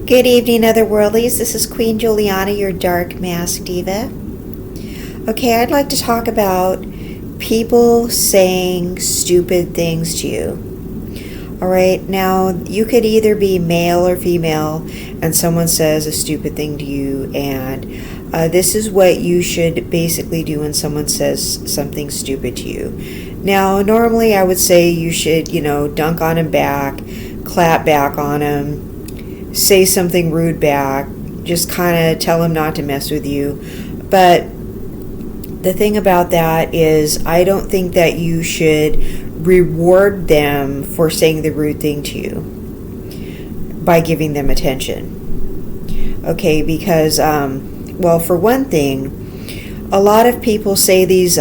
Good evening, Otherworldlies. This is Queen Juliana, your Dark Mask Diva. Okay, I'd like to talk about people saying stupid things to you. Alright, now you could either be male or female and someone says a stupid thing to you, and this is what you should basically do when someone says something stupid to you. Now, normally I would say you should, dunk on him back, clap back on him, say something rude back, just kind of tell him not to mess with you. But the thing about that is I don't think that you should reward them for saying the rude thing to you by giving them attention. Okay, because, for one thing, a lot of people say these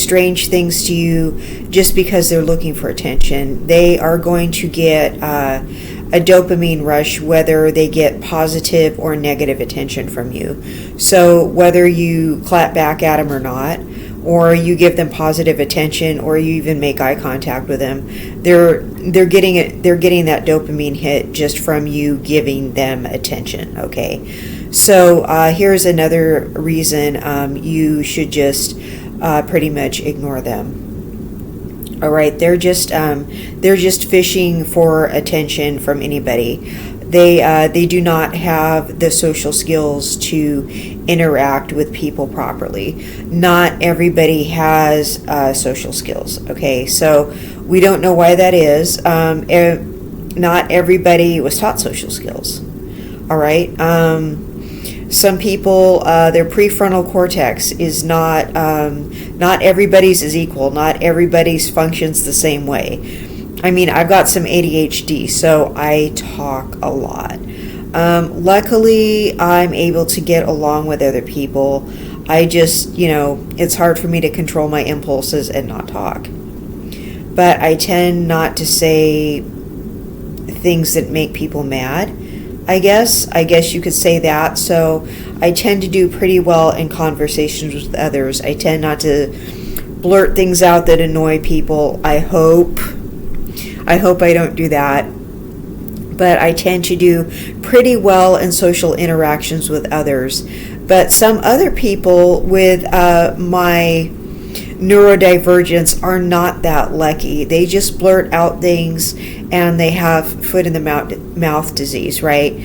strange things to you just because they're looking for attention. They are going to get a dopamine rush whether they get positive or negative attention from you. So whether you clap back at them or not, or you give them positive attention, or you even make eye contact with them, they're getting that dopamine hit just from you giving them attention. Okay, so here's another reason you should just pretty much ignore them. All right, they're just fishing for attention from anybody. They do not have the social skills to interact with people properly. Not everybody has social skills. Okay, so we don't know why that is. Not everybody was taught social skills. All right. Some people, their prefrontal cortex is not everybody's is equal. Not everybody's functions the same way. I mean, I've got some ADHD, so I talk a lot. Luckily, I'm able to get along with other people. I just, it's hard for me to control my impulses and not talk. But I tend not to say things that make people mad. I guess you could say that. So I tend to do pretty well in conversations with others. I tend not to blurt things out that annoy people. I hope I don't do that. But I tend to do pretty well in social interactions with others. But some other people with my neurodivergence are not that lucky. They just blurt out things and they have foot in the mouth disease, right?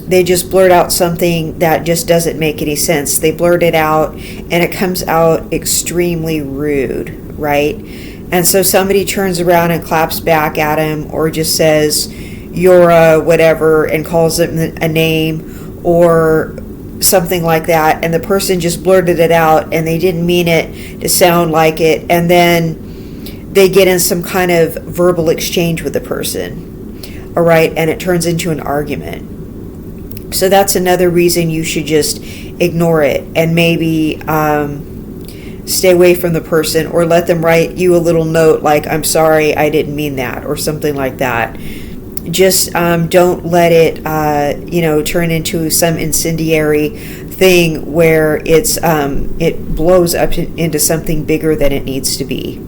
They just blurt out something that just doesn't make any sense. They blurt it out and it comes out extremely rude, right? And so somebody turns around and claps back at him or just says, "You're a whatever," and calls him a name or something like that, and the person just blurted it out and they didn't mean it to sound like it, and then they get in some kind of verbal exchange with the person, all right, and it turns into an argument. So that's another reason you should just ignore it and maybe stay away from the person, or let them write you a little note like, "I'm sorry, I didn't mean that," or something like that. Just don't let it, turn into some incendiary thing where it blows up into something bigger than it needs to be.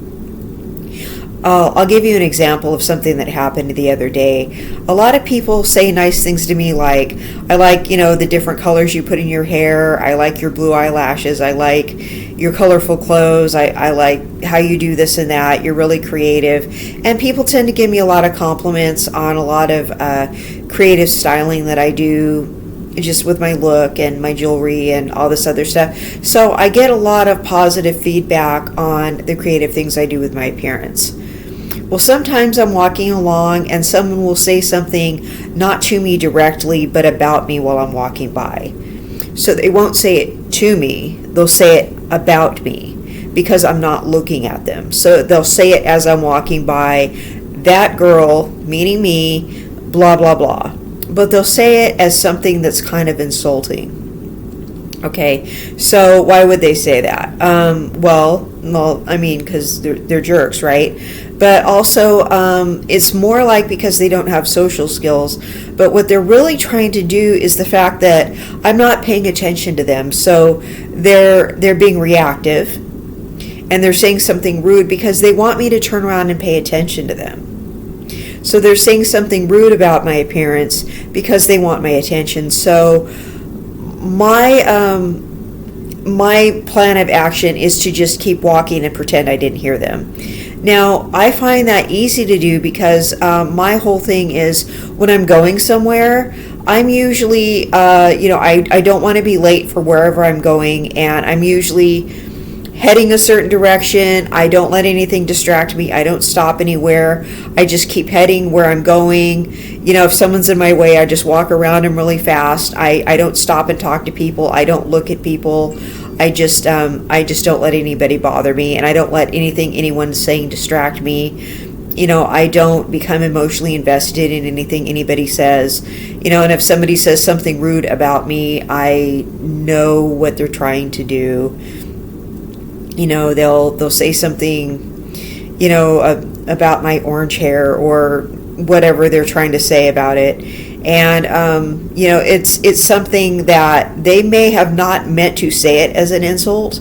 I'll give you an example of something that happened the other day. A lot of people say nice things to me like, "I like, the different colors you put in your hair. I like your blue eyelashes. I like your colorful clothes. I like how you do this and that. You're really creative." And people tend to give me a lot of compliments on a lot of creative styling that I do, just with my look and my jewelry and all this other stuff. So I get a lot of positive feedback on the creative things I do with my appearance. Well, sometimes I'm walking along and someone will say something not to me directly, but about me while I'm walking by. So they won't say it to me, they'll say it about me because I'm not looking at them. So they'll say it as I'm walking by, "That girl," meaning me, blah, blah, blah. But they'll say it as something that's kind of insulting. Okay, so why would they say that? Because they're jerks, right? But also, it's more like because they don't have social skills. But what they're really trying to do is the fact that I'm not paying attention to them. So they're being reactive, and they're saying something rude because they want me to turn around and pay attention to them. So they're saying something rude about my appearance because they want my attention. So my plan of action is to just keep walking and pretend I didn't hear them. Now, I find that easy to do because my whole thing is when I'm going somewhere, I'm usually, I don't want to be late for wherever I'm going, and I'm usually heading a certain direction. I don't let anything distract me. I don't stop anywhere. I just keep heading where I'm going. If someone's in my way, I just walk around them really fast. I don't stop and talk to people. I don't look at people. I just don't let anybody bother me, and I don't let anyone's saying distract me. I don't become emotionally invested in anything anybody says. And if somebody says something rude about me, I know what they're trying to do. They'll say something, about my orange hair or whatever they're trying to say about it. And, it's something that they may have not meant to say it as an insult,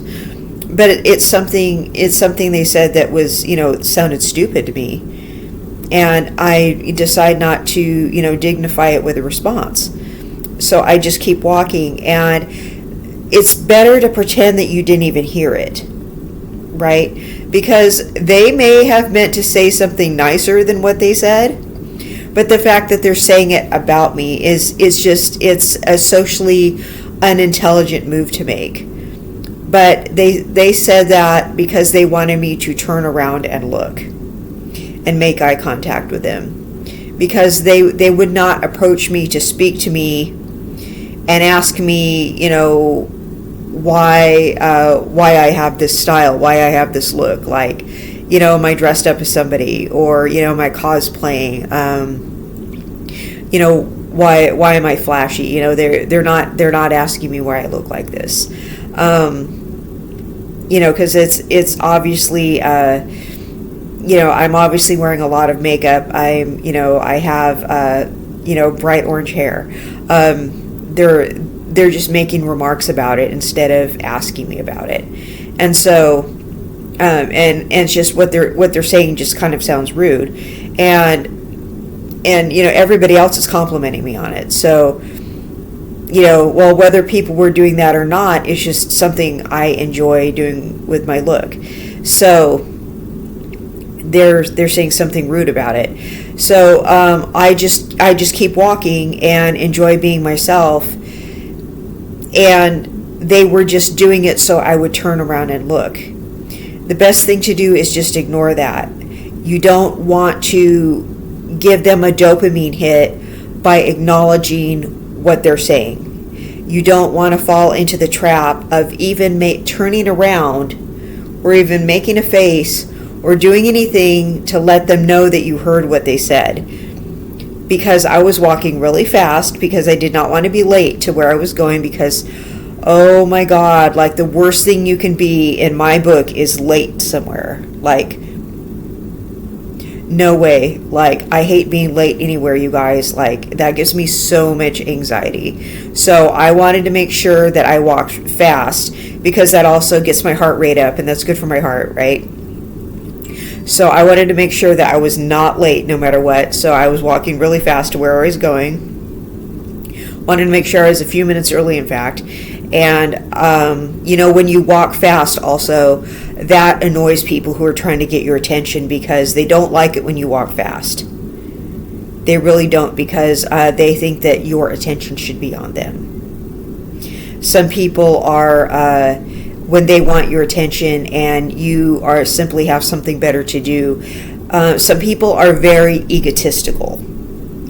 but it's something they said that was, sounded stupid to me. And I decide not to, dignify it with a response. So I just keep walking, and it's better to pretend that you didn't even hear it. Right? Because they may have meant to say something nicer than what they said, but the fact that they're saying it about me it's a socially unintelligent move to make. But they said that because they wanted me to turn around and look and make eye contact with them, because they would not approach me to speak to me and ask me, why I have this style, why I have this look, like, am I dressed up as somebody, or am I cosplaying, why am I flashy? They're not asking me why I look like this, because it's obviously I'm obviously wearing a lot of makeup. I have bright orange hair. They're just making remarks about it instead of asking me about it. And so and it's just what they're saying just kind of sounds rude, and everybody else is complimenting me on it. So well, whether people were doing that or not, it's just something I enjoy doing with my look. So they're saying something rude about it. So I just keep walking and enjoy being myself. And they were just doing it so I would turn around and look. The best thing to do is just ignore that. You don't want to give them a dopamine hit by acknowledging what they're saying. You don't want to fall into the trap of even turning around or even making a face or doing anything to let them know that you heard what they said. Because I was walking really fast because I did not want to be late to where I was going, because, oh my God, like the worst thing you can be in my book is late somewhere. Like, no way. Like, I hate being late anywhere, you guys. Like, that gives me so much anxiety. So I wanted to make sure that I walked fast, because that also gets my heart rate up, and that's good for my heart, right? So I wanted to make sure that I was not late no matter what. So I was walking really fast to where I was going. Wanted to make sure I was a few minutes early, in fact. And, when you walk fast also, that annoys people who are trying to get your attention, because they don't like it when you walk fast. They really don't, because they think that your attention should be on them. Some people are... when they want your attention and you are simply have something better to do. Some people are very egotistical.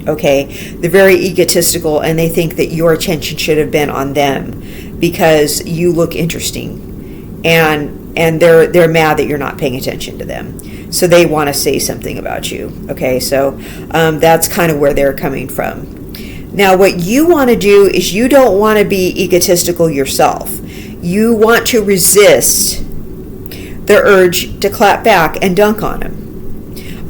Okay, they're very egotistical, and they think that your attention should have been on them because you look interesting, and they're mad that you're not paying attention to them. So they want to say something about you. Okay, so that's kind of where they're coming from. Now, what you want to do is you don't want to be egotistical yourself. You want to resist the urge to clap back and dunk on him.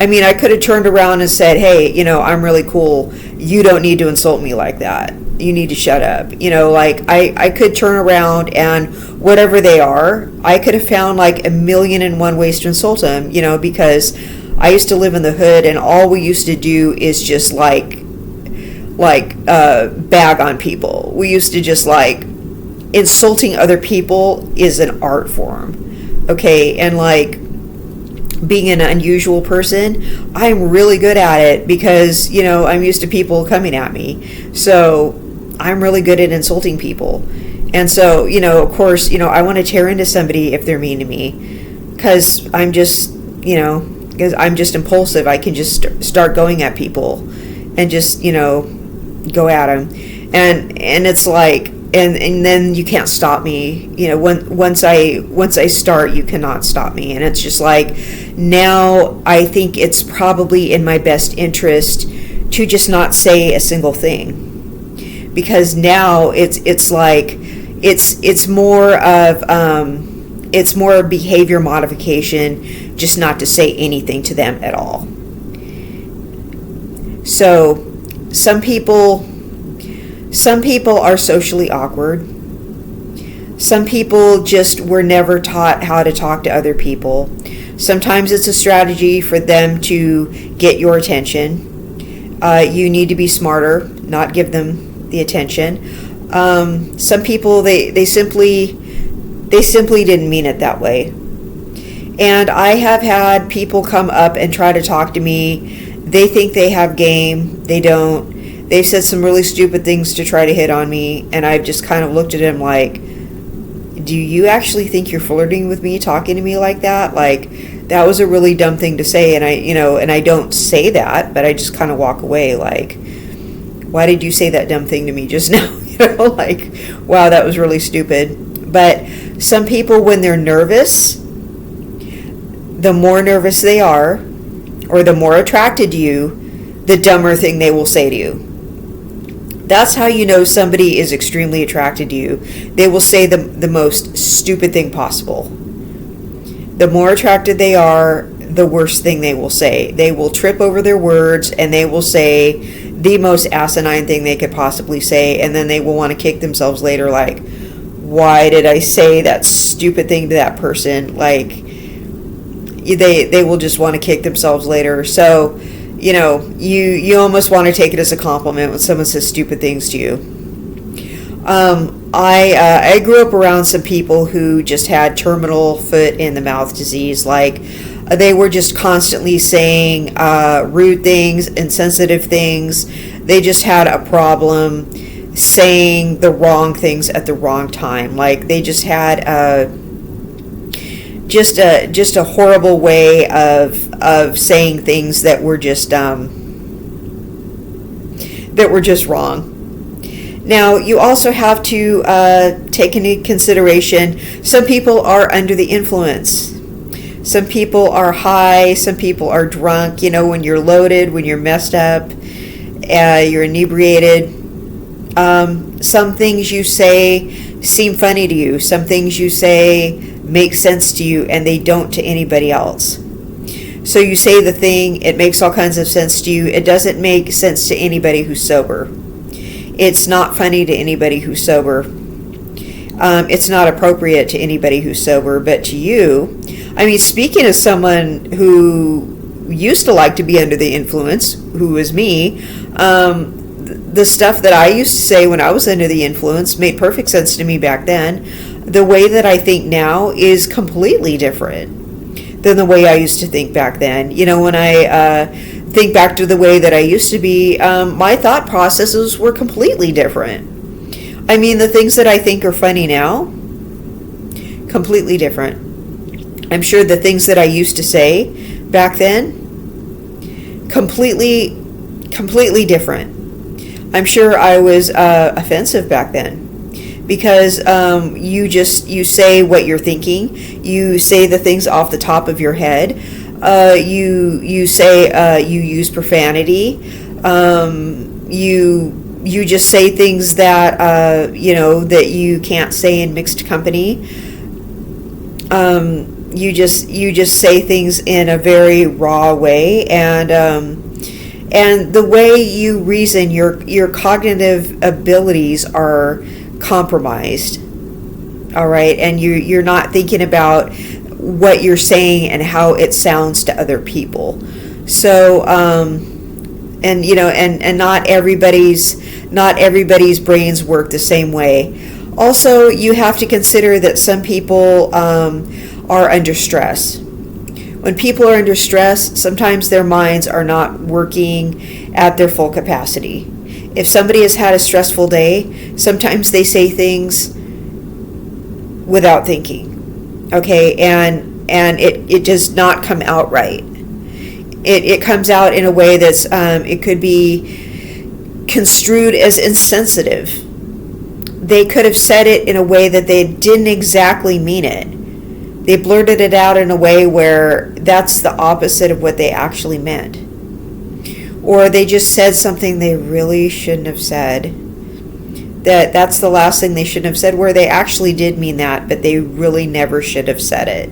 I mean, I could have turned around and said, hey, I'm really cool. You don't need to insult me like that. You need to shut up. I could turn around and whatever they are, I could have found like 1,000,001 ways to insult them, because I used to live in the hood, and all we used to do is just bag on people. We used to just insulting other people is an art form, okay? And being an unusual person, I'm really good at it because, I'm used to people coming at me. So I'm really good at insulting people. And so, of course, I want to tear into somebody if they're mean to me, because I'm just impulsive. I can just start going at people and just, go at them. And it's and then you can't stop me. Once I start, you cannot stop me. And it's just now I think it's probably in my best interest to just not say a single thing, because now it's more behavior modification just not to say anything to them at all. So some people are socially awkward. Some people just were never taught how to talk to other people. Sometimes it's a strategy for them to get your attention. You need to be smarter, not give them the attention. Some people, they simply didn't mean it that way. And I have had people come up and try to talk to me. They think they have game. They don't. They've said some really stupid things to try to hit on me, and I've just kind of looked at them do you actually think you're flirting with me, talking to me like that? That was a really dumb thing to say, and I don't say that, but I just kind of walk away why did you say that dumb thing to me just now? Wow, that was really stupid. But some people, when they're nervous, the more nervous they are, or the more attracted to you, the dumber thing they will say to you. That's how you know somebody is extremely attracted to you. They will say the most stupid thing possible. The more attracted they are, the worst thing they will say. They will trip over their words, and they will say the most asinine thing they could possibly say, and then they will want to kick themselves later why did I say that stupid thing to that person? They will just want to kick themselves later. So you almost want to take it as a compliment when someone says stupid things to you. I grew up around some people who just had terminal foot in the mouth disease. They were just constantly saying rude things, insensitive things. They just had a problem saying the wrong things at the wrong time. They just had just a horrible way of saying things that were just wrong. Now, you also have to take into consideration some people are under the influence. Some people are high. Some people are drunk. When you're loaded, when you're messed up, you're inebriated. Some things you say seem funny to you. Some things you say make sense to you, and they don't to anybody else. So you say the thing, it makes all kinds of sense to you. It doesn't make sense to anybody who's sober. It's not funny to anybody who's sober. It's not appropriate to anybody who's sober, but to you, speaking as someone who used to like to be under the influence, who is me, the stuff that I used to say when I was under the influence made perfect sense to me back then. The way that I think now is completely different than the way I used to think back then. When I think back to the way that I used to be, my thought processes were completely different. The things that I think are funny now, completely different. I'm sure the things that I used to say back then, completely different. I'm sure I was offensive back then. Because you say what you're thinking. You say the things off the top of your head. You say you use profanity. You just say things that that you can't say in mixed company. You just say things in a very raw way, and the way you reason, your cognitive abilities are compromised. All right, and you're not thinking about what you're saying and how it sounds to other people. So, and you know, and not everybody's brains work the same way. Also, you have to consider that some people are under stress. When people are under stress, sometimes their minds are not working at their full capacity. If somebody has had a stressful day, sometimes they say things without thinking, okay, and it does not come out right. It comes out in a way that's it could be construed as insensitive. They could have said it in a way that they didn't exactly mean it. They blurted it out in a way where that's the opposite of what they actually meant. Or they just said something they really shouldn't have said. That's the last thing they shouldn't have said, where they actually did mean that, but they really never should have said it.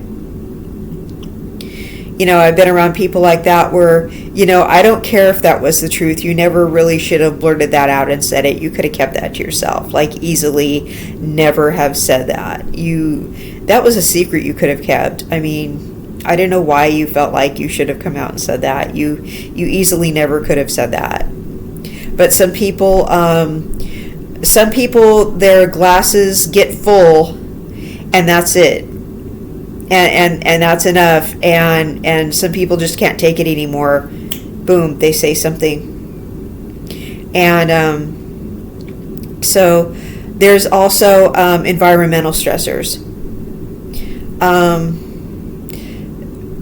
You know, I've been around people like that where, you know, I don't care if that was the truth. You never really should have blurted that out and said it. You could have kept that to yourself. Like, easily never have said that. That was a secret you could have kept. I mean, I don't know why you felt like you should have come out and said that. You easily never could have said that. But some people, their glasses get full, and that's it. And that's enough. And some people just can't take it anymore. Boom, they say something. And so there's also environmental stressors.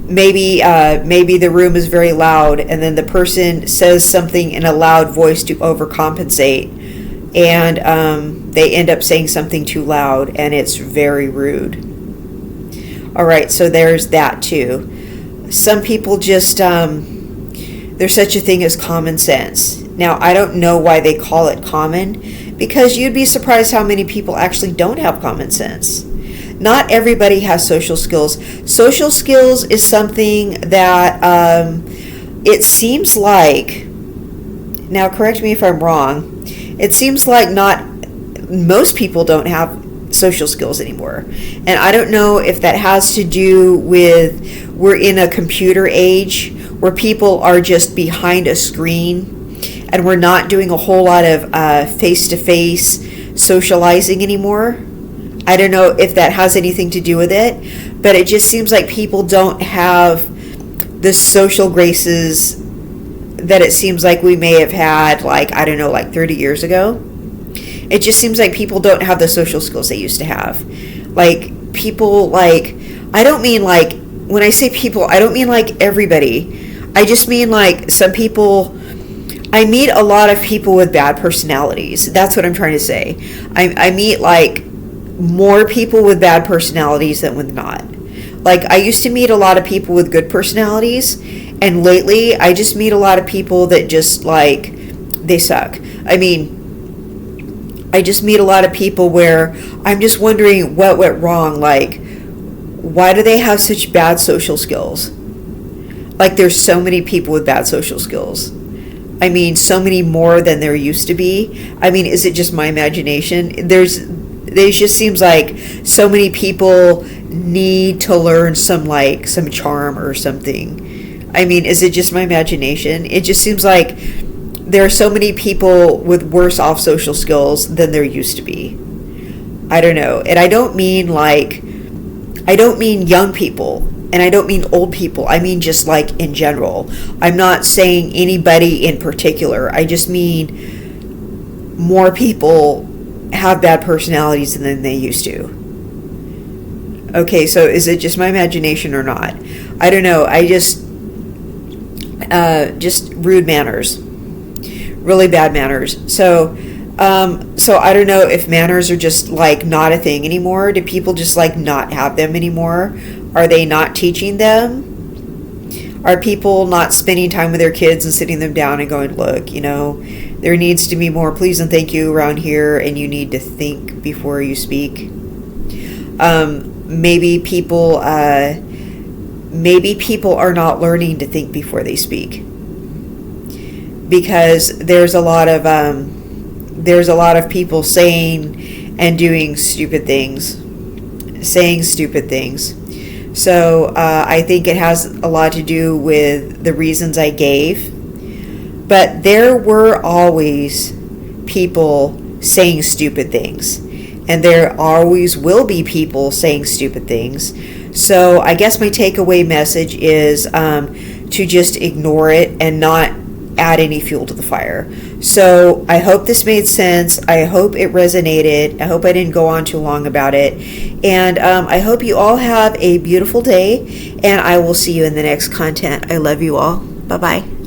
Maybe the room is very loud, and then the person says something in a loud voice to overcompensate, and they end up saying something too loud, and it's very rude. All right, so there's that too. Some people just, there's such a thing as common sense. Now, I don't know why they call it common, because you'd be surprised how many people actually don't have common sense. Not everybody has social skills. Social skills is something that it seems like, now correct me if I'm wrong, it seems like most people don't have social skills anymore. And I don't know if that has to do with we're in a computer age where people are just behind a screen and we're not doing a whole lot of face-to-face socializing anymore. I don't know if that has anything to do with it, but it just seems like people don't have the social graces that it seems like we may have had, like, I don't know, like 30 years ago. It just seems like people don't have the social skills they used to have. Like, people, like, I don't mean like, when I say people, I don't mean like everybody. I just mean like some people. I meet a lot of people with bad personalities. That's what I'm trying to say. I meet like more people with bad personalities than with not. Like, I used to meet a lot of people with good personalities, and lately I just meet a lot of people that just, like, they suck. I mean, I just meet a lot of people where I'm just wondering what went wrong. Like, why do they have such bad social skills? Like, there's so many people with bad social skills. I mean, so many more than there used to be. I mean, is it just my imagination? It just seems like so many people need to learn some charm or something. I mean, is it just my imagination? It just seems like there are so many people with worse off social skills than there used to be. I don't know. And I don't mean young people, and I don't mean old people. I mean just like in general. I'm not saying anybody in particular. I just mean more people have bad personalities than they used to. Okay, so is it just my imagination or not? I don't know. I just rude manners, really bad manners. So I don't know if manners are just like not a thing anymore. Do people just like not have them anymore? Are they not teaching them? Are people not spending time with their kids and sitting them down and going, look, you know, there needs to be more please and thank you around here, and you need to think before you speak. Maybe people are not learning to think before they speak, because there's a lot of people saying and doing stupid things, So I think it has a lot to do with the reasons I gave. But there were always people saying stupid things. And there always will be people saying stupid things. So I guess my takeaway message is to just ignore it and not add any fuel to the fire. So I hope this made sense. I hope it resonated. I hope I didn't go on too long about it. And I hope you all have a beautiful day. And I will see you in the next content. I love you all. Bye-bye.